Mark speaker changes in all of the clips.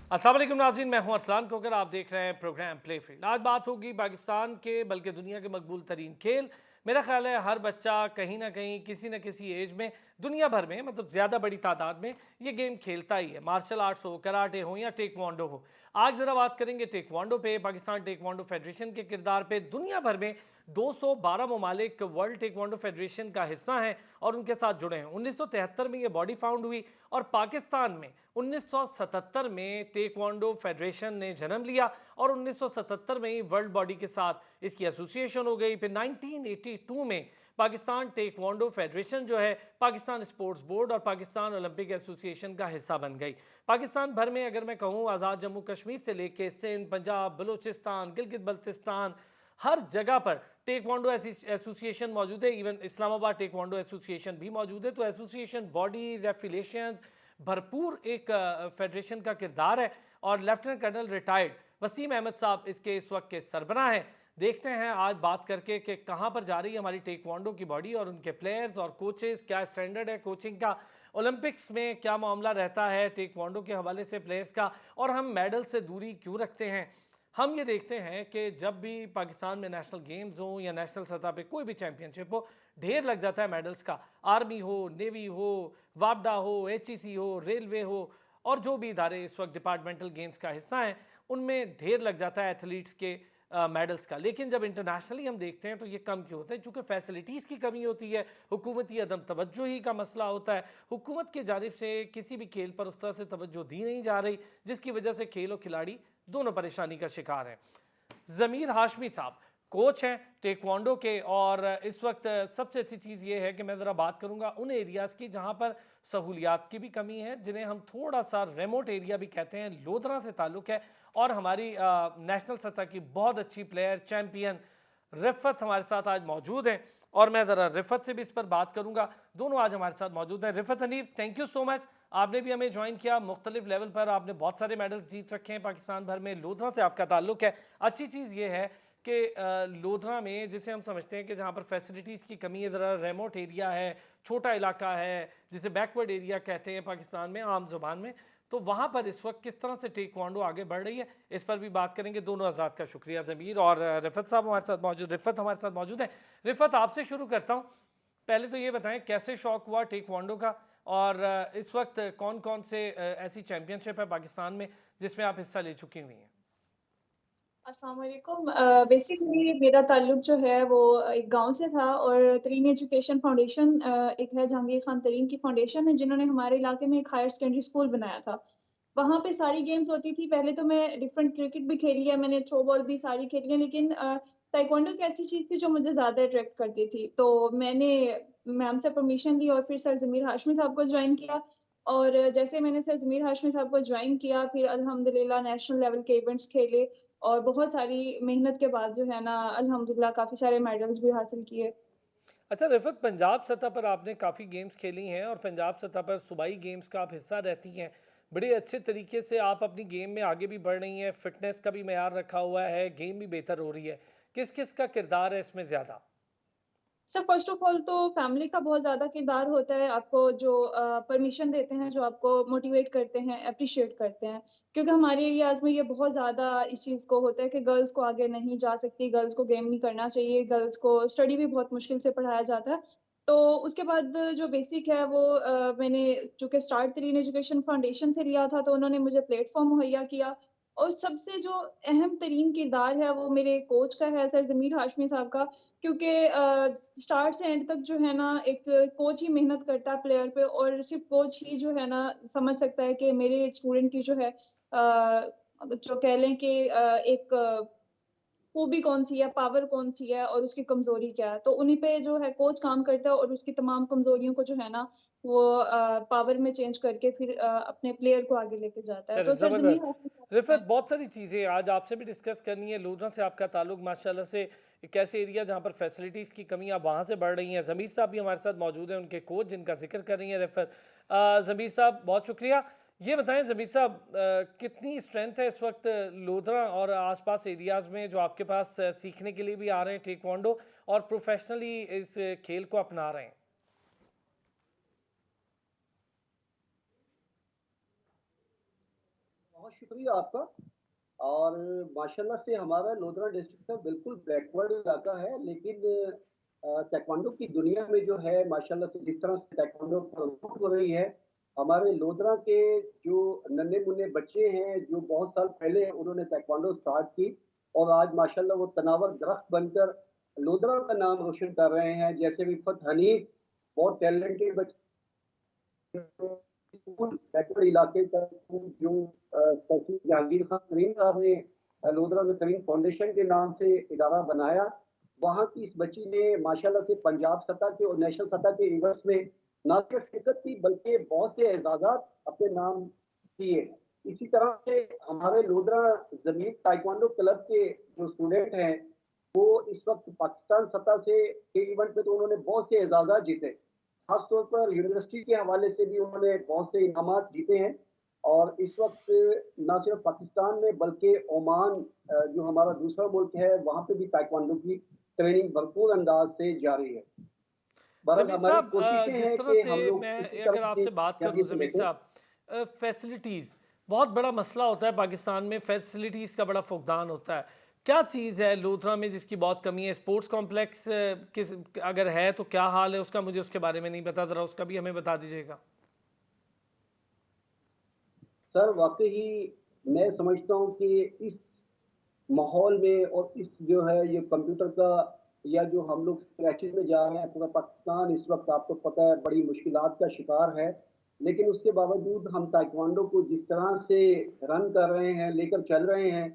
Speaker 1: अस्सलाम वालेकुम नाज़रीन, मैं हूं अरसलान कोकर। आप देख रहे हैं प्रोग्राम प्ले फील्ड। आज बात होगी पाकिस्तान के बल्कि दुनिया के मकबूल तरीन खेल। मेरा ख्याल है हर बच्चा कहीं ना कहीं किसी न किसी एज में दुनिया भर में मतलब ज़्यादा बड़ी तादाद में ये गेम खेलता ही है। मार्शल आर्ट्स हो, कराटे हो या टेक्वांडो हो। आज ज़रा बात करेंगे टेक्वांडो पे, पाकिस्तान टेक्वांडो फेडरेशन के किरदार पे। दुनिया भर में 212 ममालिक वर्ल्ड टेक्वांडो फेडरेशन का हिस्सा हैं और उनके साथ जुड़े हैं। 1973 में ये बॉडी फाउंड हुई और पाकिस्तान में 1977 में टेक्वांडो फेडरेशन ने जन्म लिया और 1977 में ही वर्ल्ड बॉडी के साथ इसकी एसोसिएशन हो गई। फिर 1982 में पाकिस्तान टेक्वांडो फेडरेशन जो है पाकिस्तान स्पोर्ट्स बोर्ड और पाकिस्तान ओलंपिक एसोसिएशन का हिस्सा बन गई। पाकिस्तान भर में अगर मैं कहूँ आज़ाद जम्मू कश्मीर से लेके सिंध, पंजाब, बलूचिस्तान, गिलगित बल्तिस्तान, हर जगह पर टेक्वांडो एसोसिएशन मौजूद है। इवन इस्लामाबाद टेक्वांडो एसोसिएशन भी मौजूद है। तो एसोसिएशन, बॉडीज, एफिलेशन, भरपूर एक फेडरेशन का किरदार है और lieutenant colonel retired Wasim Ahmed साहब इसके इस वक्त के सरबराह हैं। देखते हैं आज बात करके कि कहाँ पर जा रही है हमारी टेक्वांडो की बॉडी और उनके प्लेयर्स और कोचेस, क्या स्टैंडर्ड है कोचिंग का, ओलंपिक्स में क्या मामला रहता है टेक्वांडो के हवाले से प्लेयर्स का, और हम मेडल से दूरी क्यों रखते हैं। हम ये देखते हैं कि जब भी पाकिस्तान में नेशनल गेम्स हो या नेशनल सतह पे कोई भी चैंपियनशिप हो, ढेर लग जाता है मेडल्स का। आर्मी हो, नेवी हो, वापडा हो, एचईसी हो, रेलवे हो और जो भी इदारे इस वक्त डिपार्टमेंटल गेम्स का हिस्सा हैं, उनमें ढेर लग जाता है एथलीट्स के मेडल्स का। लेकिन जब इंटरनेशनली हम देखते हैं तो ये कम क्यों होते हैं? चूँकि फैसिलिटीज़ की कमी होती है, हुकूमती अदम तवज्जो का मसला होता है। हुकूमत की जानिब से किसी भी खेल पर उस तरह से तवज्जो दी नहीं जा रही, जिसकी वजह से खेल और खिलाड़ी दोनों परेशानी का शिकार हैं। ज़मीर हाशमी साहब कोच हैं टेक्वांडो के और इस वक्त सबसे अच्छी चीज़ ये है कि मैं ज़रा बात करूँगा उन एरियाज़ की जहाँ पर सहूलियात की भी कमी है, जिन्हें हम थोड़ा सा रेमोट एरिया भी कहते हैं। लोधरा से ताल्लुक़ है और हमारी नेशनल सतह की बहुत अच्छी प्लेयर, चैम्पियन रिफ़त हमारे साथ आज मौजूद हैं और मैं ज़रा रिफ़त से भी इस पर बात करूँगा। दोनों आज हमारे साथ मौजूद हैं। Rifat Hanif, thank you so much, आपने भी हमें ज्वाइन किया। मुख्तलिफ लेवल पर आपने बहुत सारे मेडल्स जीत रखे हैं पाकिस्तान भर में। लोधरा से आपका ताल्लुक है। अच्छी चीज़ ये है कि लोधरा में जिसे हम समझते हैं कि जहाँ पर फैसिलिटीज़ की कमी है, ज़रा रेमोट एरिया है, छोटा इलाका है, जिसे बैकवर्ड एरिया कहते हैं पाकिस्तान में आम ज़ुबान में, तो वहाँ पर इस वक्त किस तरह से टेक्वांडो आगे बढ़ रही है, इस पर भी बात करेंगे। दोनों हज़रात का शुक्रिया। ज़मीर और रिफ़त साहब हमारे साथ मौजूद, रिफ़त हमारे साथ मौजूद है। रिफ़त, आपसे शुरू करता हूँ। पहले तो ये बताएं कैसे शौक हुआ टेक्वांडो का और इस वक्त कौन कौन से ऐसी चैंपियनशिप है पाकिस्तान में जिसमें आप हिस्सा ले चुकी हुई हैं?
Speaker 2: अस्सलाम वालेकुम। बेसिकली मेरा ताल्लुक जो है वो एक गांव से था और तरीन एजुकेशन फाउंडेशन एक है, जहांगीर खान तरीन की फाउंडेशन है, जिन्होंने हमारे इलाके में एक हायर सेकेंडरी स्कूल बनाया था। वहाँ पे सारी गेम्स होती थी। पहले तो मैं डिफरेंट क्रिकेट भी खेली है, मैंने थ्रो बॉल भी सारी खेली है, लेकिन ताइक्वांडो एक ऐसी चीज़ थी जो मुझे ज़्यादा अट्रैक्ट करती थी। तो मैंने मैम से परमिशन ली और फिर सर ज़मीर हाशमी साहब को जॉइन किया। और जैसे मैंने सर ज़मीर हाशमी साहब को जॉइन किया, फिर अल्हम्दुलिल्लाह नेशनल लेवल के इवेंट्स खेले और बहुत सारी मेहनत के बाद जो है ना अल्हम्दुलिल्लाह काफ़ी सारे मेडल्स भी हासिल किए।
Speaker 1: अच्छा रिफ़त, पंजाब सतह पर आपने काफ़ी गेम्स खेली हैं और पंजाब सतह पर सूबाई गेम्स का आप हिस्सा रहती हैं। बड़े अच्छे तरीके से आप अपनी गेम में आगे भी बढ़ रही हैं, फ़िटनेस का भी मयार रखा हुआ है, गेम भी बेहतर हो रही है। किस किस का किरदार है इसमें ज़्यादा?
Speaker 2: सर फर्स्ट ऑफ ऑल तो फैमिली का बहुत ज़्यादा किरदार होता है, आपको जो परमिशन देते हैं, जो आपको मोटिवेट करते हैं, एप्रिशिएट करते हैं। क्योंकि हमारे एरियाज़ में ये बहुत ज़्यादा इस चीज़ को होता है कि गर्ल्स को आगे नहीं जा सकती, गर्ल्स को गेम नहीं करना चाहिए, गर्ल्स को स्टडी भी बहुत मुश्किल से पढ़ाया जाता है। तो उसके बाद जो बेसिक है वो मैंने चूँकि स्टार्ट तरीन एजुकेशन फाउंडेशन से लिया था, तो उन्होंने मुझे प्लेटफ़ॉर्म मुहैया किया। और सबसे जो अहम तरीन किरदार है वो मेरे कोच का है, सर ज़मीर हाशमी साहब का। क्योंकि स्टार्ट से एंड तक जो है ना एक कोच ही मेहनत करता है प्लेयर पे, और सिर्फ़ कोच ही जो है ना समझ सकता है कि मेरे स्टूडेंट की जो है जो कह लें कि एक खूबी कौन-सी है, पावर कौन-सी है और उसकी कमज़ोरी क्या है। तो उन्हीं पे जो है कोच काम करता है और उसकी तमाम कमज़ोरियों को जो है ना वो पावर में चेंज करके फिर अपने प्लेयर को आगे लेके जाता है।
Speaker 1: चलो
Speaker 2: तो सर ज़मीर
Speaker 1: ज़बरदस्त।
Speaker 2: हाशमी साहब
Speaker 1: रिफ़त,
Speaker 2: हैं।
Speaker 1: बहुत सारी चीज़ें आज आपसे भी डिस्कस करनी है। लोधरा से आपका ताल्लुक माशाल्लाह से एक ऐसे एरिया जहाँ पर फैसिलिटीज़ की कमी, आप वहाँ से बढ़ रही हैं। ज़मीर साहब भी हमारे साथ मौजूद हैं, उनके कोच जिनका ज़िक्र कर रही हैं रिफ़त। ज़मीर साहब बहुत शुक्रिया। ये बताएँ ज़मीर साहब, कितनी स्ट्रेंथ है इस वक्त लोधरा और आस-पास एरियाज़ में जो आपके पास सीखने के लिए भी आ रहे हैं टेक्वांडो और प्रोफ़ेशनली इस खेल को अपना रहे हैं?
Speaker 3: बहुत शुक्रिया आपका। और माशाल्लाह से हमारा लोधरा डिस्ट्रिक्ट का बिल्कुल बैकवर्ड इलाका है, लेकिन ताइक्वांडो की दुनिया में जो है माशाल्लाह से जिस तरह से ताइक्वांडो प्रमोट हो रही है, हमारे लोधरा के जो नन्हे-मुन्ने बच्चे हैं, जो बहुत साल पहले उन्होंने ताइक्वांडो स्टार्ट की और आज माशाल्लाह वो तनावर दरख्त बनकर लोधरा का नाम रोशन कर रहे हैं। जैसे रिफ़त हनीफ बहुत टैलेंटेड बच्चे स्कूल बैकवर्ड इलाके का स्कूल जो सचिव जहांगीर खान तरीन साहब ने लोधरा में तरीन फाउंडेशन के नाम से इदारा बनाया। वहाँ की इस बच्ची ने माशाल्लाह से पंजाब सतह के और नेशनल सतह के इवेंट्स में न सिर्फ शिरकत की बल्कि बहुत से एजाज़ात अपने नाम किए। इसी तरह से हमारे लोधरा ज़मीन ताइक्वांडो क्लब के जो स्टूडेंट हैं, वो इस वक्त पाकिस्तान सतह से के इवेंट में तो उन्होंने बहुत से एजाज़ात जीते। खास तौर पर यूनिवर्सिटी के हवाले से भी उन्होंने बहुत से इनामात जीते हैं और इस वक्त न सिर्फ पाकिस्तान में बल्कि ओमान जो हमारा दूसरा मुल्क है, वहाँ पे भी ताइक्वांडो की ट्रेनिंग भरपूर अंदाज से जारी है। बहरहाल
Speaker 1: जमीर
Speaker 3: हमारी
Speaker 1: साहब,
Speaker 3: कोशिशें
Speaker 1: जिस
Speaker 3: हैं
Speaker 1: तरह
Speaker 3: कि
Speaker 1: से
Speaker 3: हम लोग इसी
Speaker 1: मैं
Speaker 3: तरह
Speaker 1: अगर
Speaker 3: की
Speaker 1: आपसे बात करूं
Speaker 3: जर्नी से
Speaker 1: जमीर
Speaker 3: लेकर
Speaker 1: साहब, फैसिलिटीज़ बहुत बड़ा मसला होता है पाकिस्तान में, फैसिलिटीज़ का बड़ा फुकदान होता है। क्या चीज़ है लोधरा में जिसकी बहुत कमी है? स्पोर्ट्स कॉम्प्लेक्स किस अगर है तो क्या हाल है उसका? मुझे उसके बारे में नहीं पता, ज़रा उसका भी हमें बता दीजिएगा।
Speaker 3: सर वाक़ई मैं समझता हूँ कि इस माहौल में और इस जो है ये कंप्यूटर का या जो हम लोग स्क्रैचेज़ में जा रहे हैं, पूरा पाकिस्तान इस वक़्त आपको पता है बड़ी मुश्किलात का शिकार है। लेकिन उसके बावजूद हम ताइक्वांडो को जिस तरह से रन कर रहे हैं, लेकर चल रहे हैं,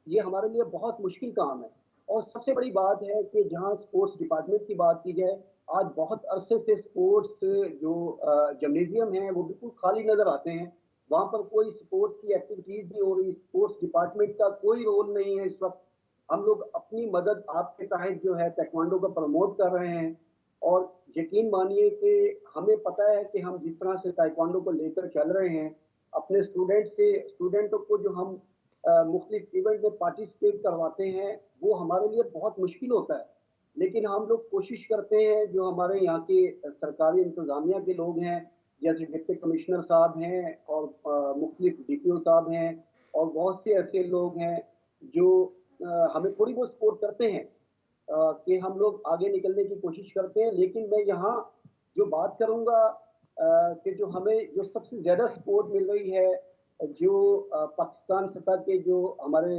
Speaker 3: ये हमारे लिए बहुत मुश्किल काम है। और सबसे बड़ी बात है कि जहाँ स्पोर्ट्स डिपार्टमेंट की बात की जाए, आज बहुत अरसे से स्पोर्ट्स जो जिम्नेज़ियम हैं, वो बिल्कुल खाली नज़र आते हैं। वहाँ पर कोई स्पोर्ट्स की एक्टिविटीज़ नहीं हो रही, स्पोर्ट्स डिपार्टमेंट का कोई रोल नहीं है इस वक़्त। हम लोग अपनी मदद आपके तहत जो है ताइक्वांडो को प्रमोट कर रहे हैं और यकीन मानिए कि हमें पता है कि हम जिस तरह से ताइक्वांडो को लेकर चल रहे हैं, अपने स्टूडेंटों को जो हम मुख्तलिफ इवेंट में पार्टिसिपेट करवाते हैं, वो हमारे लिए बहुत मुश्किल होता है। लेकिन हम लोग कोशिश करते हैं, जो हमारे यहाँ के सरकारी इंतज़ामिया के लोग हैं, जैसे डिप्टी कमिश्नर साहब हैं और मुख्तलिफ डीपीओ साहब हैं और बहुत से ऐसे लोग हैं जो हमें थोड़ी बहुत सपोर्ट करते हैं कि हम लोग आगे निकलने की कोशिश करते हैं। लेकिन मैं यहाँ जो बात करूँगा कि जो हमें जो सबसे ज़्यादा सपोर्ट मिल रही है, जो पाकिस्तान सतह के जो हमारे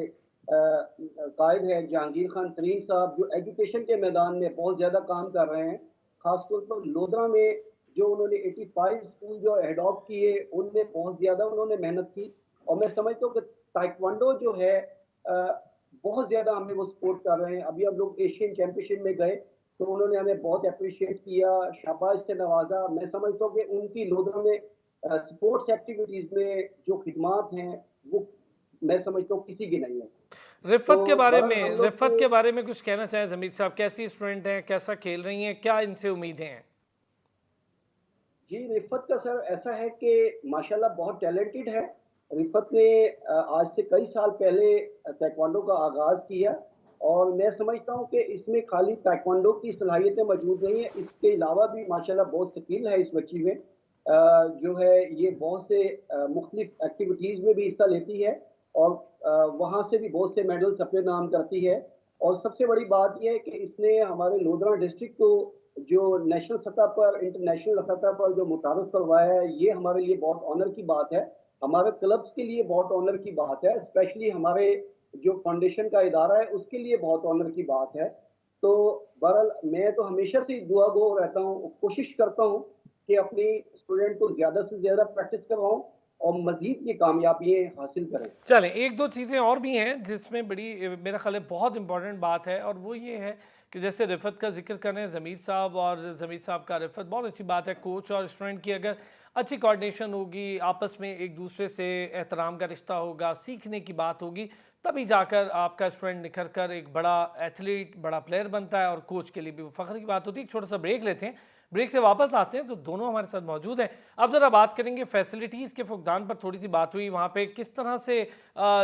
Speaker 3: कायद हैं जहांगीर खान तरीन साहब, जो एजुकेशन के मैदान में बहुत ज़्यादा काम कर रहे हैं। ख़ासतौर पर लोधरा में जो उन्होंने 85 स्कूल जो एडॉप्ट किए, उनमें बहुत ज़्यादा उन्होंने मेहनत की और मैं समझता हूँ कि ताइक्वांडो जो है बहुत ज़्यादा हमें वो सपोर्ट कर रहे हैं। अभी हम लोग एशियन चैंपियनशिप में गए, तो उन्होंने हमें बहुत एप्रिशिएट किया, शाबाश से नवाज़ा। मैं समझता हूँ कि उनकी लोधरा में स्पोर्ट्स एक्टिविटीज़ में जो खिदमात हैं, वो मैं समझता हूँ किसी की नहीं है। तो बहरहाल हम लोग
Speaker 1: रिफ़त के बारे में कुछ कहना चाहें ज़मीर साहब? कैसी स्टूडेंट हैं, कैसा खेल रही हैं, क्या इनसे उम्मीदें हैं?
Speaker 3: जी, रिफ़त का सर ऐसा है कि माशाल्लाह बहुत टैलेंटेड है। रिफ़त ने आज से कई साल पहले ताइक्वांडो का आगाज़ किया और मैं समझता हूँ कि इसमें खाली ताइक्वांडो की सलाहियतें मौजूद नहीं हैं, इसके अलावा भी माशाल्लाह बहुत स्किल है इस बच्ची में। जो है ये बहुत से मुख्तलिफ एक्टिविटीज़ में भी हिस्सा लेती है और वहाँ से भी बहुत से मेडल्स अपने नाम करती है। और सबसे बड़ी बात ये है कि इसने हमारे लोधरा डिस्ट्रिक्ट को जो नेशनल सतह पर, इंटरनेशनल सतह पर जो मुतारुफ करवाया है, ये हमारे लिए बहुत ऑनर की बात है। हमारे क्लब्स के लिए बहुत ऑनर की बात है, स्पेशली हमारे जो फाउंडेशन का इदारा है, उसके लिए बहुत ऑनर की बात है। तो बहरहाल मैं तो हमेशा से दुआ गो रहता हूँ, कोशिश करता हूँ कि अपनी स्टूडेंट को ज़्यादा से ज़्यादा प्रैक्टिस करवाऊँ और मज़ीद ये कामयाबियाँ हासिल करें।
Speaker 1: चलें, एक दो चीज़ें और भी हैं जिसमें बड़ी मेरा ख़्याल है बहुत इम्पोर्टेंट बात है, और वो ये है कि जैसे रिफ़त का ज़िक्र कर रहे हैं ज़मीर साहब, और ज़मीर साहब का रिफ़त, बहुत अच्छी बात है। कोच और स्टूडेंट की अगर अच्छी कोऑर्डिनेशन होगी, आपस में एक दूसरे से एहतराम का रिश्ता होगा, सीखने की बात होगी, तभी जाकर आपका स्टूडेंट निखर कर एक बड़ा एथलीट, बड़ा प्लेयर बनता है, और कोच के लिए भी वो फ़ख्र की बात होती है। एक छोटा सा ब्रेक लेते हैं, ब्रेक से वापस आते हैं तो दोनों हमारे साथ मौजूद हैं। अब ज़रा बात करेंगे फैसिलिटीज़ के फुकदान पर, थोड़ी सी बात हुई वहाँ पे किस तरह से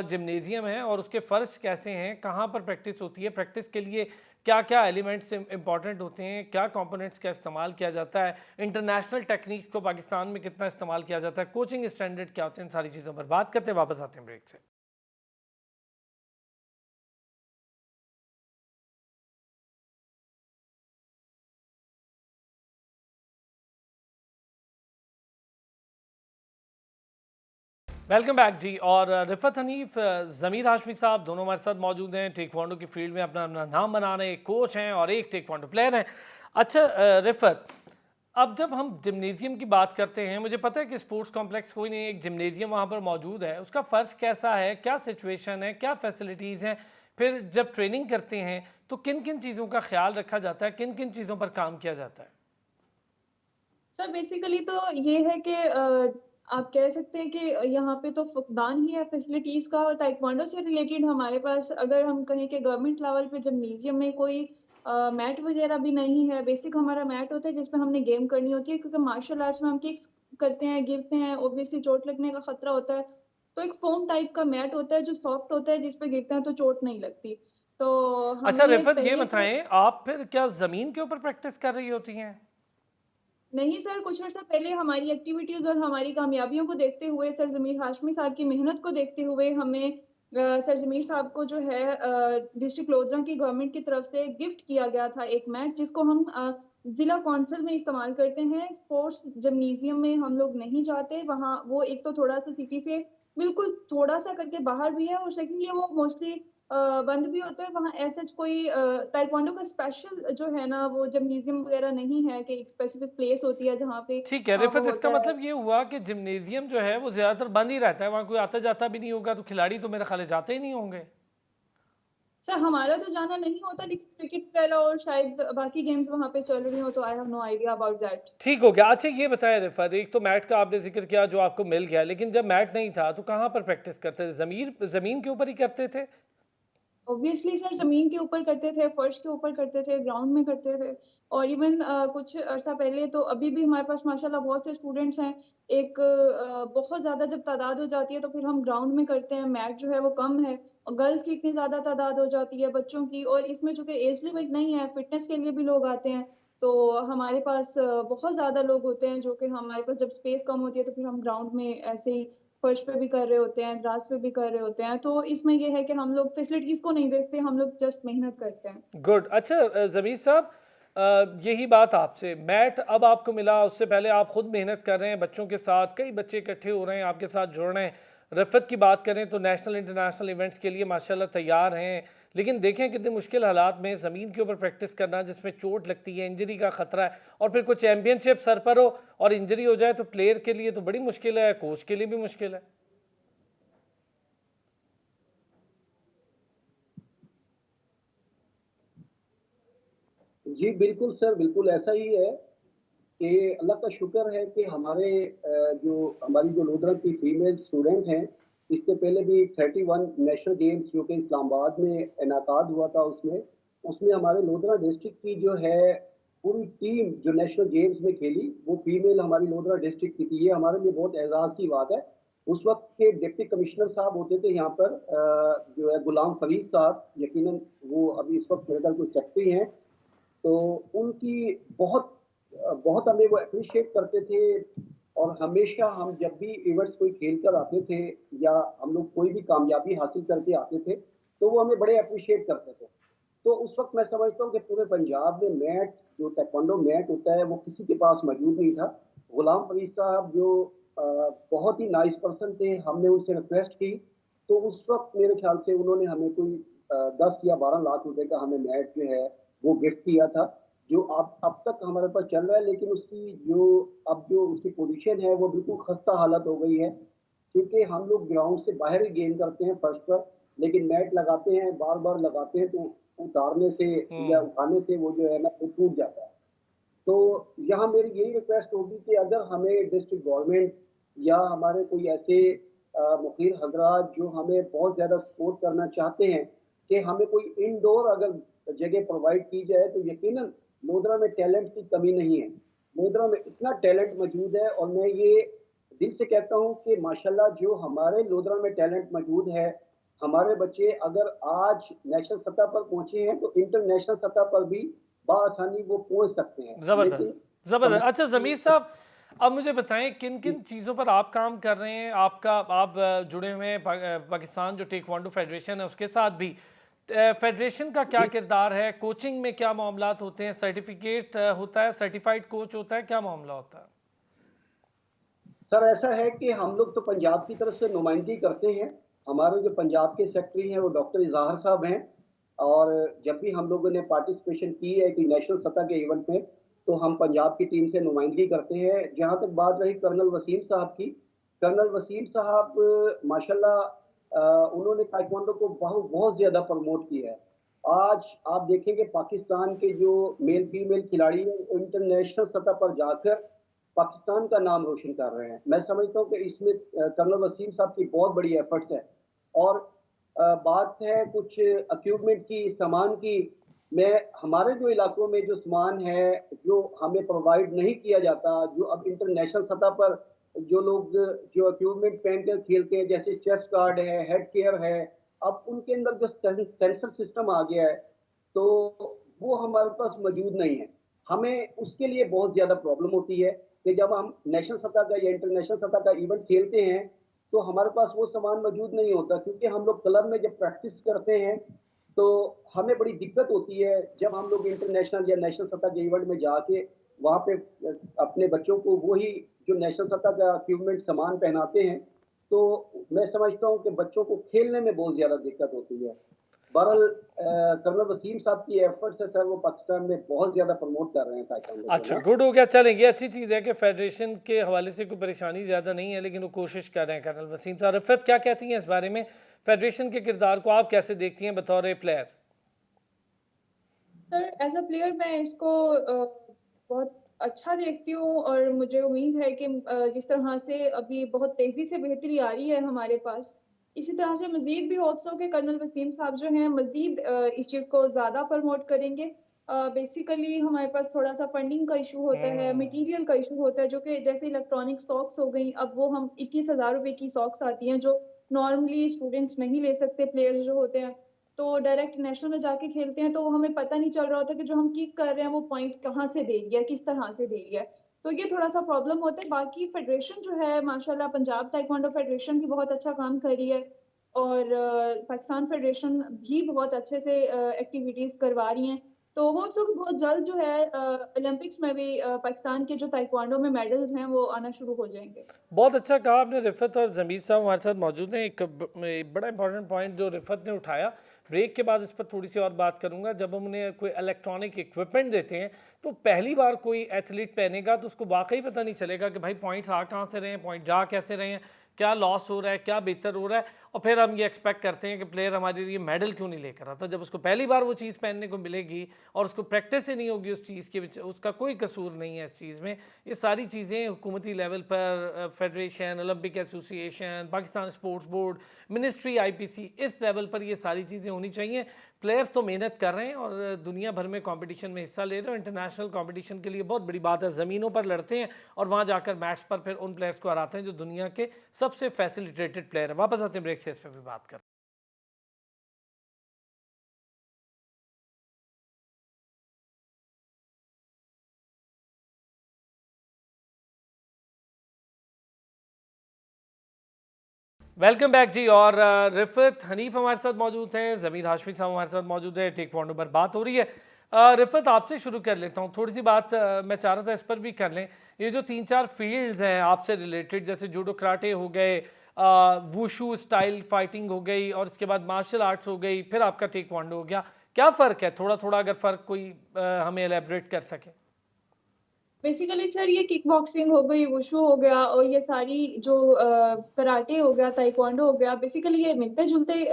Speaker 1: जिम्नेज़ियम है और उसके फ़र्श कैसे हैं, कहाँ पर प्रैक्टिस होती है, प्रैक्टिस के लिए क्या क्या एलिमेंट्स इंपॉर्टेंट होते हैं, क्या कंपोनेंट्स का इस्तेमाल किया जाता है, इंटरनेशनल टेक्निक्स को पाकिस्तान में कितना इस्तेमाल किया जाता है, कोचिंग स्टैंडर्ड क्या होते हैं, इन सारी चीज़ों पर बात करते हैं। वापस आते हैं ब्रेक से। वेलकम बैक जी। और रिफत हनीफ, ज़मीर हाशमी साहब दोनों हमारे साथ मौजूद हैं। टेक्वांडो की फील्ड में अपना अपना नाम बना रहे हैं, कोच हैं और एक टेक्वांडो प्लेयर हैं। अच्छा रिफत, अब जब हम जिमनेजियम की बात करते हैं, मुझे पता है कि स्पोर्ट्स कॉम्प्लेक्स कोई नहीं, एक जिमनेजियम वहाँ पर मौजूद है, उसका फ़र्श कैसा है, क्या सिचुएशन है, क्या फैसिलिटीज़ हैं, फिर जब ट्रेनिंग करते हैं तो किन किन चीज़ों का ख्याल रखा जाता है, किन किन चीज़ों पर काम किया जाता है?
Speaker 2: सर बेसिकली तो ये है कि आप कह सकते हैं कि यहाँ पे तो फुकदान ही है फैसिलिटीज़ का, और ताइक्वांडो से रिलेटेड हमारे पास अगर हम कहें कि गवर्नमेंट लेवल पे जिम्नेजियम में कोई मैट वगैरह भी नहीं है। बेसिक हमारा मैट होता है जिसपे हमने गेम करनी होती है, क्योंकि मार्शल आर्ट्स में हम किक्स करते हैं, गिरते हैं, ऑब्वियसली चोट लगने का खतरा होता है। तो एक फोम टाइप का मैट होता है जो सॉफ्ट होता है, जिसपे गिरते हैं तो चोट नहीं लगती। तो
Speaker 1: अच्छा
Speaker 2: हमें
Speaker 1: रिफत, ये
Speaker 2: पहले तो
Speaker 1: बताएं आप फिर क्या ज़मीन के ऊपर प्रैक्टिस कर रही होती हैं?
Speaker 2: नहीं सर, कुछ अर्सा पहले हमारी एक्टिविटीज़ और हमारी कामयाबियों को देखते हुए, सर ज़मीर हाशमी साहब की मेहनत को देखते हुए, हमें सर ज़मीर साहब को जो है डिस्ट्रिक्ट लोधरा की गवर्नमेंट की तरफ से गिफ्ट किया गया था एक मैट, जिसको हम ज़िला कौंसल में इस्तेमाल करते हैं। स्पोर्ट्स जिम्नेज़ियम में हम लोग नहीं जाते, वहाँ वो एक तो थोड़ा-सा सिटी से बिल्कुल थोड़ा-सा करके बाहर भी है, और सेकंडली वो मोस्टली बंद भी होता है। वहाँ ऐसा कोई ताइक्वांडो का स्पेशल जो है ना, वो जिम्नेज़ियम वगैरह नहीं है कि एक स्पेसिफिक प्लेस होती है जहाँ पे
Speaker 1: ठीक है
Speaker 2: वो
Speaker 1: रिफत, इसका
Speaker 2: होता है।
Speaker 1: मतलब ये हुआ कि जिम्नेजियम जो है वो ज़्यादातर बंद ही रहता है, वहाँ कोई आता जाता भी नहीं होगा, तो खिलाड़ी तो मेरे ख्याल है जाते ही नहीं होंगे।
Speaker 2: सर हमारा तो जाना नहीं होता, लेकिन क्रिकेट वगैरह और शायद बाकी गेम्स वहाँ पे चल रही हो, तो I have no idea about that.
Speaker 1: ठीक हो गया। अच्छा ये बताएं रिफत, एक तो मैट का आपने जिक्र किया जो आपको मिल गया, लेकिन जब मैट नहीं था तो कहाँ पर प्रैक्टिस करते थे? ज़मीन के ऊपर ही करते थे?
Speaker 2: ऑब्वियसली सर ज़मीन के ऊपर करते थे, फर्श के ऊपर करते थे, ग्राउंड में करते थे, और इवन कुछ अर्सा पहले तो अभी भी हमारे पास माशाल्लाह बहुत से स्टूडेंट्स हैं। एक बहुत ज़्यादा जब तादाद हो जाती है तो फिर हम ग्राउंड में करते हैं, मैट जो है वो कम है, और गर्ल्स की इतनी ज़्यादा तादाद हो जाती है बच्चों की, और इसमें चूँकि एज लिमिट नहीं है, फिटनेस के लिए भी लोग आते हैं, तो हमारे पास बहुत ज़्यादा लोग होते हैं जो कि हमारे पास जब स्पेस कम होती है तो फिर हम ग्राउंड में ऐसे ही फर्श पे भी कर रहे होते हैं, ग्रास पे भी कर रहे होते हैं। तो इसमें ये है कि हम लोग फैसिलिटीज़ को नहीं देखते, हम लोग जस्ट मेहनत करते हैं।
Speaker 1: गुड। अच्छा ज़मीर साहब, यही बात आपसे, मैट अब आपको मिला, उससे पहले आप खुद मेहनत कर रहे हैं बच्चों के साथ, कई बच्चे इकट्ठे हो रहे हैं आपके साथ जुड़ रहे हैं। रफ़त की बात करें तो नेशनल इंटरनेशनल इवेंट्स के लिए माशाल्लाह तैयार हैं, लेकिन देखें कितने मुश्किल हालात में ज़मीन के ऊपर प्रैक्टिस करना, जिसमें चोट लगती है, इंजरी का ख़तरा है, और फिर कोई चैम्पियनशिप सर पर हो और इंजरी हो जाए तो प्लेयर के लिए तो बड़ी मुश्किल है, कोच के लिए भी मुश्किल है।
Speaker 3: जी, बिल्कुल सर, बिल्कुल ऐसा ही है कि अल्लाह का शुक्र है कि हमारी जो लोधरा की फीमेल स्टूडेंट हैं, इससे पहले भी 31 नेशनल गेम्स जो कि इस्लामाबाद में इनकाद हुआ था, उसमें हमारे लोधरा डिस्ट्रिक्ट की जो है पूरी टीम जो नेशनल गेम्स में खेली, वो फीमेल हमारी लोधरा डिस्ट्रिक्ट की थी। ये हमारे लिए बहुत एज़ाज़ की बात है। उस वक़्त के डिप्टी कमिश्नर साहब होते थे यहाँ पर जो है गुलाम फरीद साहब, यकीनन वो अभी इस वक़्त मेरे ख्याल कोई सेक्रेटरी हैं। तो उनकी बहुत हमें वो एप्रिशिएट करते थे, और हमेशा हम जब भी इवेंट्स कोई खेल कर आते थे या हम लोग कोई भी कामयाबी हासिल करके आते थे, तो वो हमें बड़े एप्रिशिएट करते थे। तो उस वक़्त मैं समझता हूँ कि पूरे पंजाब में मैट, जो ताइक्वांडो मैट होता है, वो किसी के पास मौजूद नहीं था। गुलाम फरीद साहब जो अ, बहुत ही नाइस पर्सन थे, हमने उनसे रिक्वेस्ट की, तो उस वक़्त मेरे ख्याल से उन्होंने हमें कोई 10 या 12 लाख रुपए का हमें मैट जो है वो गिफ्ट किया था, जो अब तक हमारे पास चल रहा है, लेकिन जो उसकी पोज़ीशन है वो बिल्कुल खस्ता हालत हो गई है। क्योंकि हम लोग ग्राउंड से बाहर ही गेम करते हैं फर्श पर, लेकिन नेट लगाते हैं, बार-बार लगाते हैं, तो उतारने से या
Speaker 1: हम्म।
Speaker 3: उठाने से वो जो है ना, वो टूट जाता है। तो यहाँ मेरी यही रिक्वेस्ट होगी कि अगर हमें डिस्ट्रिक्ट गवर्नमेंट या हमारे कोई ऐसे मुखिर हजरात जो हमें बहुत ज़्यादा सपोर्ट करना चाहते हैं, कि हमें कोई इनडोर अगर जगह प्रोवाइड की जाए, तो यकीनन लोधरा में टैलेंट की कमी नहीं है। लोधरा में इतना टैलेंट मौजूद है, और मैं ये दिल से कहता हूँ कि माशाल्लाह जो हमारे लोधरा में टैलेंट मौजूद है, हमारे बच्चे अगर आज नेशनल सतह पर पहुंचे हैं तो इंटरनेशनल सतह पर भी बआसानी वो पहुंच सकते हैं।
Speaker 1: ज़बरदस्त,
Speaker 3: लेकिन
Speaker 1: ज़बरदस्त। अच्छा
Speaker 3: हमारी
Speaker 1: ज़मीर साहब, अब मुझे बताएं किन किन चीज़ों पर आप काम कर रहे हैं। आप जुड़े हुए हैं पाकिस्तान जो टेक्वांडो फेडरेशन है उसके साथ भी। फेडरेशन का क्या
Speaker 3: जी
Speaker 1: किरदार है, कोचिंग में क्या मामलात होते हैं, सर्टिफिकेट होता है, सर्टिफाइड कोच होता है, क्या मामला होता है?
Speaker 3: सर, ऐसा है कि हम लोग तो पंजाब की तरफ से नुमाइंदगी करते हैं। हमारे जो पंजाब के सेक्रेटरी हैं वो डॉक्टर इज़हार साहब हैं और जब भी हम लोगों ने पार्टिसिपेशन की है कि नेशनल सतह के इवेंट में, तो हम पंजाब की टीम से नुमाइंदगी करते हैं। जहाँ तक बात रही कर्नल वसीम साहब की, कर्नल वसीम साहब माशाल्लाह उन्होंने ताइक्वांडो को बहुत बहुत ज़्यादा प्रमोट किया है। आज आप देखेंगे पाकिस्तान के जो मेल फीमेल खिलाड़ी हैं, वो इंटरनेशनल सतह पर जाकर पाकिस्तान का नाम रोशन कर रहे हैं। मैं समझता हूँ कि इसमें कर्नल वसीम साहब की बहुत बड़ी एफर्ट्स है और बात है कुछ इक्विपमेंट की, सामान की। मैं हमारे जो इलाकों में जो सामान है, जो हमें प्रोवाइड नहीं किया जाता, जो अब इंटरनेशनल सतह पर जो लोग जो इक्विपमेंट पहन कर खेलते हैं, जैसे चेस्ट गार्ड है, हेड केयर है, अब उनके अंदर जो सेंसर सिस्टम आ गया है, तो वो हमारे पास मौजूद नहीं है। हमें उसके लिए बहुत ज़्यादा प्रॉब्लम होती है कि जब हम नेशनल सतह का या इंटरनेशनल सतह का इवेंट खेलते हैं, तो हमारे पास वो सामान मौजूद नहीं होता क्योंकि हम लोग क्लब में जब प्रैक्टिस करते हैं, तो हमें बड़ी दिक्कत होती है जब हम लोग इंटरनेशनल या नेशनल सतह के इवेंट में जाके वहाँ पे अपने बच्चों को वही जो नेशनल सतह का इक्विपमेंट सामान पहनाते हैं, तो मैं समझता हूँ कि बच्चों को खेलने में बहुत ज़्यादा दिक्कत होती है। बहरहाल कर्नल वसीम साहब की एफर्ट्स है सर, वो पाकिस्तान में बहुत ज़्यादा प्रमोट कर रहे हैं ताइक्वांडो को
Speaker 1: अच्छा,
Speaker 3: ना।
Speaker 1: गुड हो गया। चलें, ये अच्छी चीज़ है कि फेडरेशन के हवाले से कोई परेशानी ज़्यादा नहीं है, लेकिन वो कोशिश कर रहे हैं। कर्नल वसीम साहब, रफ़त क्या कहती हैं इस बारे में? फेडरेशन के किरदार को आप कैसे देखती हैं बतौर player?
Speaker 2: Sir as a player मैं इसको बहुत अच्छा देखती हूँ और मुझे उम्मीद है कि जिस तरह से अभी बहुत तेजी से बेहतरी आ रही है हमारे पास, इसी तरह से मजीद भी होप्स हो कि कर्नल वसीम साहब जो हैं मजीद इस चीज़ को ज़्यादा प्रमोट करेंगे। बेसिकली हमारे पास थोड़ा सा फंडिंग का इशू होता है,
Speaker 1: हुँ।
Speaker 2: मटेरियल का इशू होता है, जो कि जैसे इलेक्ट्रॉनिक सॉक्स हो गई, अब वो हम 21,000 रुपए की सॉक्स आती हैं जो नॉर्मली स्टूडेंट्स नहीं ले सकते, प्लेयर्स जो होते हैं। तो डायरेक्ट नेशनल में जाके खेलते हैं, तो हमें पता नहीं चल रहा होता कि जो हम किक कर रहे हैं वो पॉइंट कहाँ से दे रही है, किस तरह से दे रही है। तो ये थोड़ा-सा प्रॉब्लम होता है। बाकी फेडरेशन जो है माशाल्लाह, पंजाब ताइक्वांडो फेडरेशन भी बहुत अच्छा काम कर रही है और पाकिस्तान फेडरेशन भी बहुत अच्छे से एक्टिविटीज़ करवा रही हैं। तो होप्स हो कि बहुत जल्द जो है ओलंपिक्स में भी पाकिस्तान के जो ताइक्वांडो में मेडल्स हैं वो आना शुरू हो जाएँगे।
Speaker 1: बहुत अच्छा कहा आपने। रिफ़त और ज़मीर साहब हमारे साथ मौजूद हैं। एक बड़ा इंपॉर्टेंट पॉइंट जो रिफ़त ने उठाया, ब्रेक के बाद इस पर थोड़ी सी और बात करूंगा। जब हम उन्हें कोई इलेक्ट्रॉनिक इक्विपमेंट देते हैं तो पहली बार कोई एथलीट पहनेगा तो उसको वाकई पता नहीं चलेगा कि भाई पॉइंट्स आ कहाँ से रहे हैं, पॉइंट जा कैसे रहे हैं, क्या लॉस हो रहा है, क्या बेहतर हो रहा है। और फिर हम ये एक्सपेक्ट करते हैं कि प्लेयर हमारे लिए मेडल क्यों नहीं लेकर आता। जब उसको पहली बार वो चीज़ पहनने को मिलेगी और उसको प्रैक्टिस ही नहीं होगी उस चीज़ के, उसका कोई कसूर नहीं है इस चीज़ में। ये सारी चीज़ें हुकूमती लेवल पर federation, Olympic association, Pakistan sports board, ministry, IPC, इस लेवल पर ये सारी चीज़ें होनी चाहिए। प्लेयर्स तो मेहनत कर रहे हैं और दुनिया भर में कंपटीशन में हिस्सा ले रहे हैं। इंटरनेशनल कंपटीशन के लिए बहुत बड़ी बात है। ज़मीनों पर लड़ते हैं और वहाँ जाकर मैच पर फिर उन प्लेयर्स को हराते हैं जो दुनिया के सबसे फैसिलिटेटेड प्लेयर हैं। वापस आते हैं ब्रेक से, इस पर भी बात करते हैं। वेलकम बैक जी। और रिफत हनीफ हमारे साथ मौजूद हैं, ज़मीर हाशमी साहब हमारे साथ मौजूद है। टेक्वांडो पर बात हो रही है। रिफत, आपसे शुरू कर लेता हूँ। थोड़ी सी बात मैं चाह रहा था इस पर भी कर लें। ये जो 3-4 फील्ड्स हैं आपसे रिलेटेड, जैसे जूडो कराटे हो गए, वुशु स्टाइल फाइटिंग हो गई और इसके बाद मार्शल आर्ट्स हो गई, फिर आपका टेक्वांडो हो गया, क्या फ़र्क है? थोड़ा थोड़ा अगर फ़र्क कोई हमें एलेबरेट कर सके।
Speaker 2: बेसिकली सर ये किक बॉक्सिंग हो गई, वुशु हो गया और ये सारी जो कराटे हो गया, ताइक्वांडो हो गया, बेसिकली ये मिलते-जुलते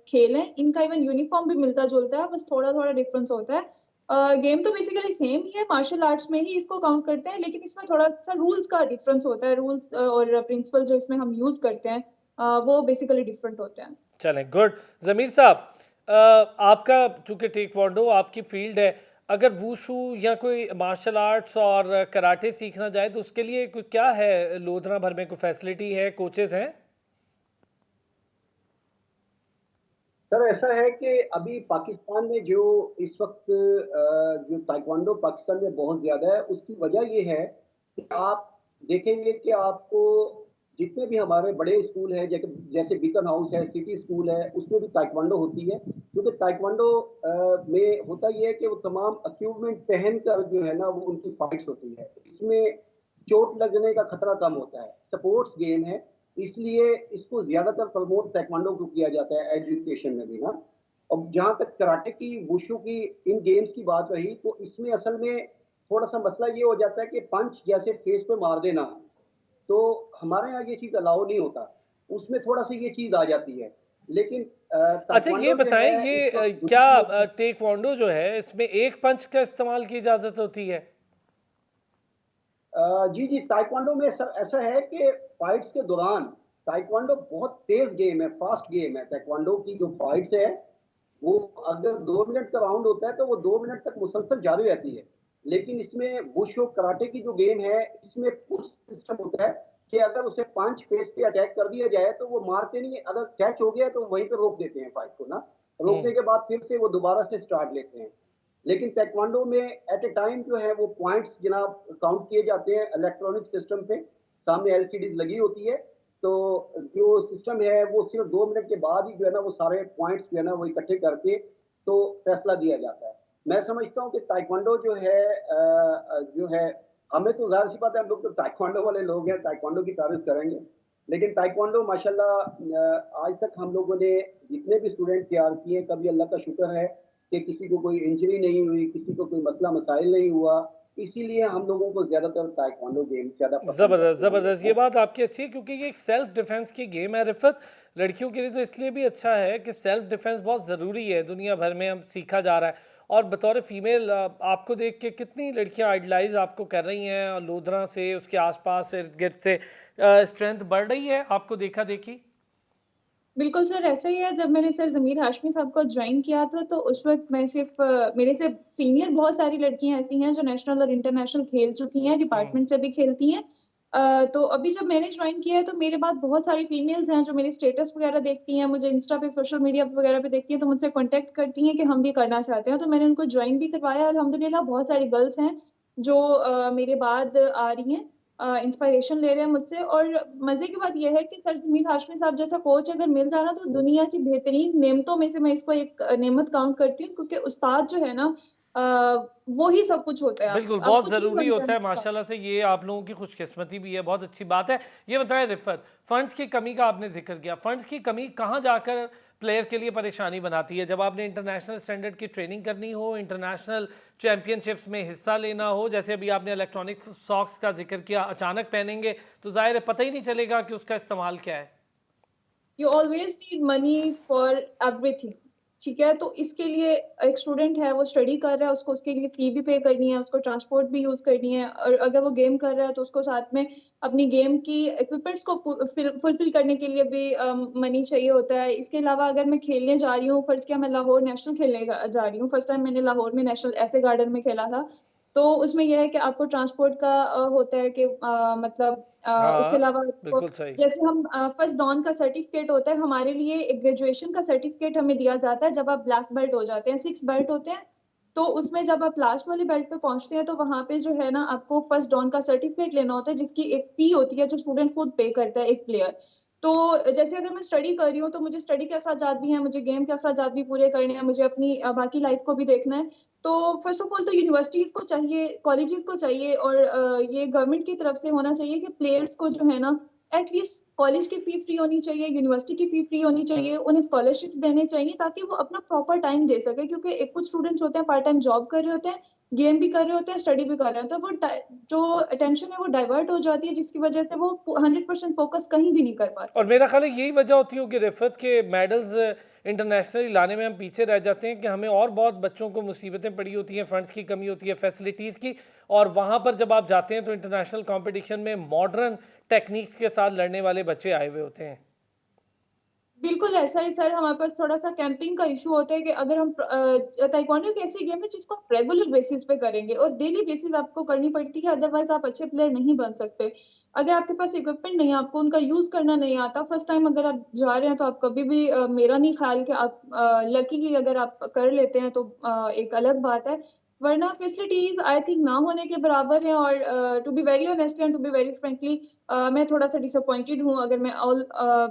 Speaker 2: खेल हैं। इनका इवन यूनिफ़ॉर्म भी मिलता-जुलता है, बस थोड़ा-थोड़ा डिफ़रेंस होता है। गेम तो बेसिकली सेम ही है, मार्शल आर्ट्स में ही इसको काउंट करते हैं, लेकिन इसमें थोड़ा-सा रूल्स का डिफ़रेंस होता है। रूल्स और प्रिंसिपल जो इसमें हम यूज़ करते हैं वो बेसिकली डिफ़रेंट होते हैं।
Speaker 1: चलें, गुड। ज़मीर साहब, आपका चूँकि टेक्वांडो आपकी फ़ील्ड है, अगर वुशु या कोई मार्शल आर्ट्स और कराटे सीखना चाहे तो उसके लिए कोई क्या है, लोधना भर में कोई फैसिलिटी है, कोचेज़ हैं?
Speaker 3: सर ऐसा है कि अभी पाकिस्तान में जो इस वक्त जो ताइक्वांडो पाकिस्तान में बहुत ज़्यादा है, उसकी वजह ये है कि आप देखेंगे कि आपको जितने भी हमारे बड़े स्कूल हैं, जैसे जैसे बीकन हाउस है, सिटी स्कूल है, उसमें भी ताइक्वांडो होती है। क्योंकि ताइक्वांडो में होता ये है कि वो तमाम इक्विपमेंट पहन कर जो है ना, वो उनकी फाइट्स होती है। इसमें चोट लगने का खतरा कम होता है। स्पोर्ट्स गेम है, इसलिए इसको ज़्यादातर प्रमोट ताइक्वांडो को किया जाता है एजुकेशन में भी ना। और जहाँ तक कराटे की, वुशु की, इन गेम्स की बात रही, तो इसमें असल में थोड़ा-सा मसला ये हो जाता है कि पंच जैसे फेस पे मार देना, तो हमारे यहाँ ये चीज़ अलाउ नहीं होता। उसमें थोड़ा-सा ये चीज़ आ जाती है। लेकिन
Speaker 1: अच्छा ये
Speaker 3: ताइक्वांडो जो
Speaker 1: बताएं,
Speaker 3: है
Speaker 1: ये
Speaker 3: इस वक़्त
Speaker 1: क्या
Speaker 3: दुनिया में
Speaker 1: टेक्वांडो जो है इसमें एक पंच का इस्तेमाल की इजाज़त होती है?
Speaker 3: जी, जी, ताइक्वांडो में ऐसा है कि फाइट्स के दौरान ताइक्वांडो बहुत तेज़ गेम है, फ़ास्ट गेम है। ताइक्वांडो की जो फाइट्स है, वो अगर 2 मिनट का राउंड होता है, तो वो 2 मिनट तक मुसलसल जारी रहती है। लेकिन इसमें वुशु कराटे की जो गेम है, इसमें पुश सिस्टम होता है कि अगर उसे पंच फेस पे अटैक कर दिया जाए, तो वो मारते नहीं है। अगर कैच हो गया, तो वहीं पे रोक देते हैं फाइट को ना। रोकने
Speaker 1: हुँ।
Speaker 3: के बाद फिर से वो दोबारा से स्टार्ट लेते हैं। लेकिन ताइक्वांडो में एट ए टाइम जो है वो पॉइंट्स जनाब काउंट किए जाते हैं इलेक्ट्रॉनिक सिस्टम पे, सामने एलसीडीज़ लगी होती है। तो जो सिस्टम है वो सिर्फ़ 2 मिनट के बाद ही जो है ना वो सारे पॉइंट्स जो है ना वो इकट्ठे करके तो फैसला दिया जाता है। मैं समझता हूँ कि ताइक्वांडो जो है हमें तो ज़ाहिर-सी बात है, हम लोग तो ताइक्वांडो वाले लोग हैं, ताइक्वांडो की तारीफ़ करेंगे। लेकिन ताइक्वांडो माशाल्लाह आज तक हम लोगों ने जितने भी स्टूडेंट तैयार किए, कभी अल्लाह का शुक्र है कि किसी को कोई इंजरी नहीं हुई, किसी को कोई मसला मसाइल नहीं हुआ। इसीलिए हम लोगों को ज़्यादातर ताइक्वांडो गेम ज़्यादा पसंद
Speaker 1: ज़बरदस्त,
Speaker 3: करते हैं हम
Speaker 1: ज़बरदस्त।
Speaker 3: लोग
Speaker 1: ये
Speaker 3: ना।
Speaker 1: बात आपकी अच्छी है क्योंकि ये एक सेल्फ डिफेंस की गेम है रिफ़त। लड़कियों के लिए तो इसलिए भी अच्छा है कि सेल्फ डिफेंस बहुत ज़रूरी है, दुनिया भर में अब सीखा जा रहा है। और बतौर फीमेल आपको देख के कितनी लड़कियाँ आइडलाइज़ आपको कर रही हैं, और लोधरा से, उसके आस-पास इर्द-गिर्द से स्ट्रेंथ बढ़ रही है आपको देखा-देखी?
Speaker 2: बिल्कुल सर, ऐसा ही है। जब मैंने सर ज़मीर हाशमी साहब को जॉइन किया था, तो उस वक़्त मैं सिर्फ़ मेरे से सीनियर बहुत सारी लड़कियाँ ऐसी हैं जो नेशनल और इंटरनेशनल खेल चुकी हैं,
Speaker 1: हुँ।
Speaker 2: डिपार्टमेंट से भी खेलती हैं। तो अभी जब मैंने जॉइन किया है, तो मेरे बाद बहुत सारी फीमेल्स हैं जो मेरे स्टेटस वग़ैरह देखती हैं, मुझे इंस्टा पे, सोशल मीडिया वग़ैरह पे देखती हैं, तो मुझसे कॉन्टैक्ट करती हैं कि हम भी करना चाहते हैं। तो मैंने उनको जॉइन भी करवाया। अल्हम्दुलिल्लाह बहुत सारी गर्ल्स हैं जो मेरे बाद आ रही हैं, इंस्पिरेशन ले रहे हैं मुझसे। और मज़े की बात ये है कि सर ज़मीर हाशमी साहब जैसा कोच अगर मिल जाए ना, तो दुनिया की बेहतरीन नेमतों में से मैं इसको एक नेमत काउंट करती हूँ, क्योंकि उस्ताद जो है ना, अ, वो ही सब कुछ होता है। आप
Speaker 1: बिल्कुल,
Speaker 2: आप
Speaker 1: बहुत
Speaker 2: कुछ भी
Speaker 1: ज़रूरी
Speaker 2: बन
Speaker 1: होता है
Speaker 2: जाए।
Speaker 1: माशाल्लाह से, ये आप लोगों की खुशकिस्मती भी है, बहुत अच्छी बात है। ये बताएँ रिफ़त, फ़ंड्स की कमी का आपने ज़िक्र किया, फ़ंड्स की कमी कहाँ जाकर प्लेयर के लिए परेशानी बनाती है? जब आपने इंटरनेशनल स्टैंडर्ड की ट्रेनिंग करनी हो, इंटरनेशनल चैंपियनशिप्स में हिस्सा लेना हो, जैसे अभी आपने इलेक्ट्रॉनिक सॉक्स का ज़िक्र किया, अचानक पहनेंगे तो ज़ाहिर है पता ही नहीं चलेगा कि उसका इस्तेमाल क्या है।
Speaker 2: You always need money for everything, ठीक है? तो इसके लिए एक स्टूडेंट है, वो स्टडी कर रहा है, उसको उसके लिए फ़ी भी पे करनी है, उसको ट्रांसपोर्ट भी यूज़ करनी है, और अगर वो गेम कर रहा है, तो उसको साथ में अपनी गेम की इक्विपमेंट्स को फुलफ़िल करने के लिए भी मनी चाहिए होता है। इसके अलावा अगर मैं खेलने जा रही हूँ, फ़र्ज़ किया मैं लाहौर नेशनल खेलने जा रही हूँ, फर्स्ट टाइम मैंने लाहौर में नेशनल ऐसे गार्डन में खेला था। तो उसमें ये है कि आपको ट्रांसपोर्ट का होता है कि मतलब उसके
Speaker 1: हाँ,
Speaker 2: अलावा आपको,
Speaker 1: बिल्कुल सही।
Speaker 2: जैसे हम फर्स्ट डॉन का सर्टिफ़िकेट होता है, हमारे लिए एक ग्रेजुएशन का सर्टिफ़िकेट हमें दिया जाता है जब आप ब्लैक बेल्ट हो जाते हैं, 6 बेल्ट होते हैं। तो उसमें जब आप लास्ट वाले बेल्ट पे पहुँचते हैं, तो वहाँ पे जो है ना, आपको फर्स्ट डॉन का सर्टिफ़िकेट लेना होता है, जिसकी एक फ़ी होती है जो स्टूडेंट खुद पे करता है, एक प्लेयर। तो जैसे अगर मैं स्टडी कर रही हूँ, तो मुझे स्टडी के अखराजात भी हैं, मुझे गेम के अखराजात भी पूरे करने हैं, मुझे अपनी बाकी लाइफ़ को भी देखना है। तो फर्स्ट ऑफ ऑल तो यूनिवर्सिटीज़ को चाहिए, कॉलेजेस को चाहिए, और ये गवर्नमेंट की तरफ से होना चाहिए कि प्लेयर्स को जो है ना, एट लीस्ट कॉलेज की फ़ी फ्री होनी चाहिए, यूनिवर्सिटी की फ़ी फ्री होनी चाहिए, उन्हें स्कॉलरशिप्स देने चाहिए ताकि वो अपना प्रॉपर टाइम दे सकें। क्योंकि एक कुछ स्टूडेंट्स होते हैं पार्ट टाइम जॉब कर रहे होते हैं, गेम भी कर रहे होते हैं, स्टडी भी कर रहे होते हैं। वो जो अटेंशन है वो डाइवर्ट हो जाती है, जिसकी वजह से वो 100% फ़ोकस कहीं भी नहीं कर पाते।
Speaker 1: और मेरा ख़्याल है यही वजह होती होगी रिफ़त के मेडल्स इंटरनेशनली लाने में हम पीछे रह जाते हैं, कि हमें और बहुत बच्चों को मुसीबतें पड़ी होती हैं, फंड्स की कमी होती है, फैसिलिटीज़ की। और वहाँ पर जब आप जाते हैं तो इंटरनेशनल कंपटीशन में मॉडर्न टेक्निक्स के साथ लड़ने वाले बच्चे आए हुए होते हैं।
Speaker 2: बिल्कुल ऐसा ही सर, हमारे पास थोड़ा-सा कैंपिंग का इश्यू होता है कि अगर हम ताइक्वांडो एक ऐसी गेम है जिसको आप रेगुलर बेसिस पे करेंगे और डेली बेसिस आपको करनी पड़ती है, अदरवाइज़ आप अच्छे प्लेयर नहीं बन सकते। अगर आपके पास इक्विपमेंट नहीं है, आपको उनका यूज़ करना नहीं आता, फर्स्ट टाइम अगर आप जा रहे हैं तो आप कभी भी मेरा नहीं ख़्याल कि आप लकीली अगर आप कर लेते हैं तो एक अलग बात है। वरना फैसिलिटीज़ आई थिंक ना होने के बराबर है और to be very honestly and to be very frankly मैं थोड़ा-सा डिसअपॉइंटेड हूँ अगर मैं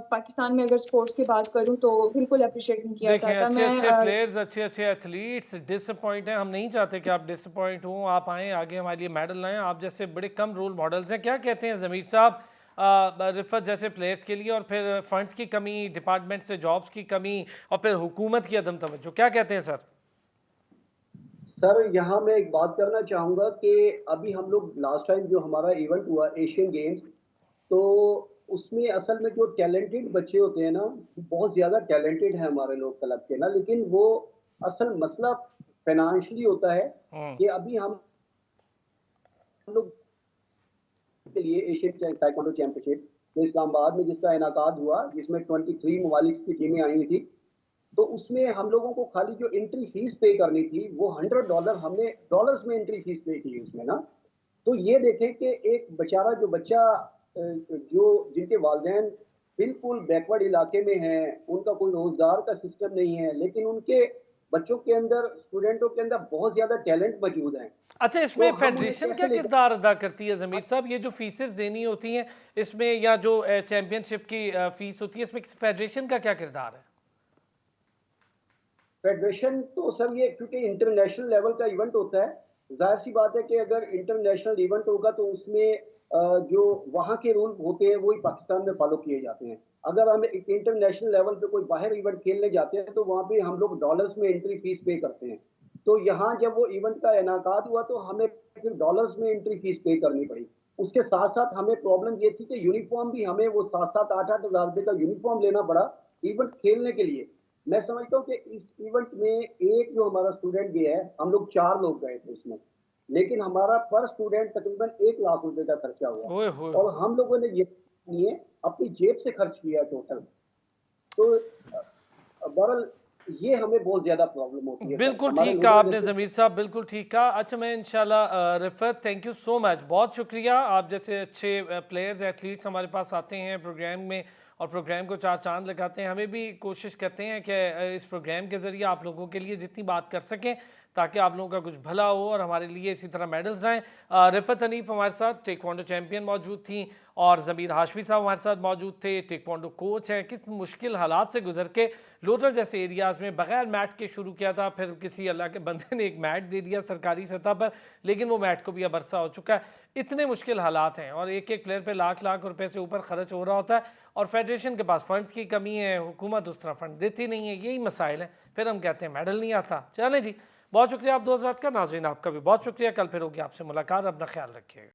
Speaker 2: पाकिस्तान में अगर स्पोर्ट्स की बात करूँ तो बिल्कुल एप्रिशिएट नहीं किया
Speaker 1: देखें,
Speaker 2: जाता।
Speaker 1: अच्छे
Speaker 2: मैं
Speaker 1: अच्छे प्लेयर्स, अच्छे अच्छे एथलीट्स डिसअपॉइंट हैं। हम नहीं चाहते कि आप डिसअपॉइंट हों, आप आएँ आगे हमारे लिए मेडल लाएँ। आप जैसे बड़े कम रोल मॉडल्स हैं। क्या कहते हैं ज़मीर साहब रिफ़त जैसे प्लेयर्स के लिए, और फिर फंड्स की कमी, डिपार्टमेंट से जॉब्स की कमी, और फिर हुकूमत की अदम तवज्जो, क्या कहते हैं सर?
Speaker 3: सर, यहाँ मैं एक बात करना चाहूँगा कि अभी हम लोग लास्ट टाइम जो हमारा इवेंट हुआ एशियन गेम्स, तो उसमें असल में जो टैलेंटेड बच्चे होते हैं ना, बहुत ज़्यादा टैलेंटेड हैं हमारे लोग क्लब के ना, लेकिन वो असल मसला फाइनेंशियली होता है
Speaker 1: हम्म।
Speaker 3: कि अभी हम लोग के लिए एशियन ताइक्वांडो चैंपियनशिप जो इस्लामाबाद में जिसका इनाकाद हुआ, जिसमें 23 ममालिक की टीमें आई हुई थी, तो उसमें हम लोगों को खाली जो एंट्री फीस पे करनी थी वो $100 हमने डॉलर्स में एंट्री फीस पे की उसमें ना। तो ये देखें कि एक बेचारा जो बच्चा जो जिनके वालिदैन बिल्कुल बैकवर्ड इलाके में हैं, उनका कोई रोजगार का सिस्टम नहीं है, लेकिन उनके बच्चों के अंदर, स्टूडेंटों के अंदर बहुत ज्यादा टैलेंट मौजूद है।
Speaker 1: अच्छा,
Speaker 3: तो
Speaker 1: इसमें
Speaker 3: हम उन्हें
Speaker 1: फेडरेशन
Speaker 3: कैसे
Speaker 1: क्या
Speaker 3: लेकर
Speaker 1: किरदार अदा करती है ज़मीर साहब? ये जो फीसेस देनी होती हैं इसमें, या जो चैंपियनशिप की फीस होती है, इसमें फेडरेशन का क्या किरदार है?
Speaker 3: फेडरेशन तो सर ये क्योंकि इंटरनेशनल लेवल का इवेंट होता है, ज़ाहिर-सी बात है कि अगर इंटरनेशनल इवेंट होगा तो उसमें जो वहाँ के रूल होते हैं वही पाकिस्तान में फॉलो किए जाते हैं। अगर हम एक इंटरनेशनल लेवल पे कोई बाहर इवेंट खेलने जाते हैं तो वहाँ पे हम लोग डॉलर्स में एंट्री फीस पे करते हैं। तो यहाँ जब वो इवेंट का इनाकाद हुआ तो हमें फिर डॉलर्स में एंट्री फीस पे करनी पड़ी। उसके साथ-साथ हमें प्रॉब्लम ये थी कि यूनिफ़ॉर्म भी हमें वो 7-7 8-8 हज़ार रुपए का यूनिफ़ॉर्म लेना पड़ा इवेंट खेलने के लिए। मैं समझता हूँ कि इस इवेंट में एक जो हमारा स्टूडेंट गया है, हम लोग 4 लोग गए थे उसमें, लेकिन हमारा पर स्टूडेंट तकरीबन 1 लाख रुपए का खर्चा हुआ
Speaker 1: ओए होए
Speaker 3: और
Speaker 1: होए।
Speaker 3: हम लोगों ने ये लिए अपनी जेब से खर्च किया टोटल। तो बहरहाल ये हमें बहुत ज़्यादा प्रॉब्लम होती है सर,
Speaker 1: बिल्कुल
Speaker 3: हमारे
Speaker 1: ठीक कहा
Speaker 3: लोगों ने
Speaker 1: आपने ज़मीर साहब, बिल्कुल ठीक कहा। अच्छा, मैं इंशाल्लाह रिफ़त, थैंक यू सो मच, बहुत शुक्रिया। आप जैसे अच्छे प्लेयर्स, एथलीट्स हमारे पास आते हैं प्रोग्राम में और प्रोग्राम को चार चांद लगाते हैं। हमें भी कोशिश करते हैं कि इस प्रोग्राम के ज़रिए आप लोगों के लिए जितनी बात कर सकें ताकि आप लोगों का कुछ भला हो और हमारे लिए इसी तरह मेडल्स आएँ। रिफ़त हनीफ हमारे साथ टेक्वांडो चैंपियन मौजूद थी, और ज़मीर हाशमी साहब हमारे साथ मौजूद थे, टेक्वांडो कोच हैं। किस मुश्किल हालात से गुजर के लोथर जैसे एरियाज़ में बगैर मैट के शुरू किया था, फिर किसी अल्लाह के बंदे ने एक मैट दे दिया सरकारी सतह पर, लेकिन वो मैट को भी अब अरसा हो चुका है। इतने मुश्किल हालात हैं और एक एक प्लेयर पे लाख लाख रुपए से ऊपर खर्च हो रहा होता है, और फेडरेशन के पास फंड्स की कमी है, हुकूमत उस तरह फंड देती नहीं है। यही मसाइल हैं, फिर हम कहते हैं मेडल नहीं आता। चलें जी, बहुत शुक्रिया आप दो हज़रात का। नाज़रीन आपका भी बहुत शुक्रिया। कल फिर होगी आपसे मुलाकात, अपना ख्याल रखिएगा।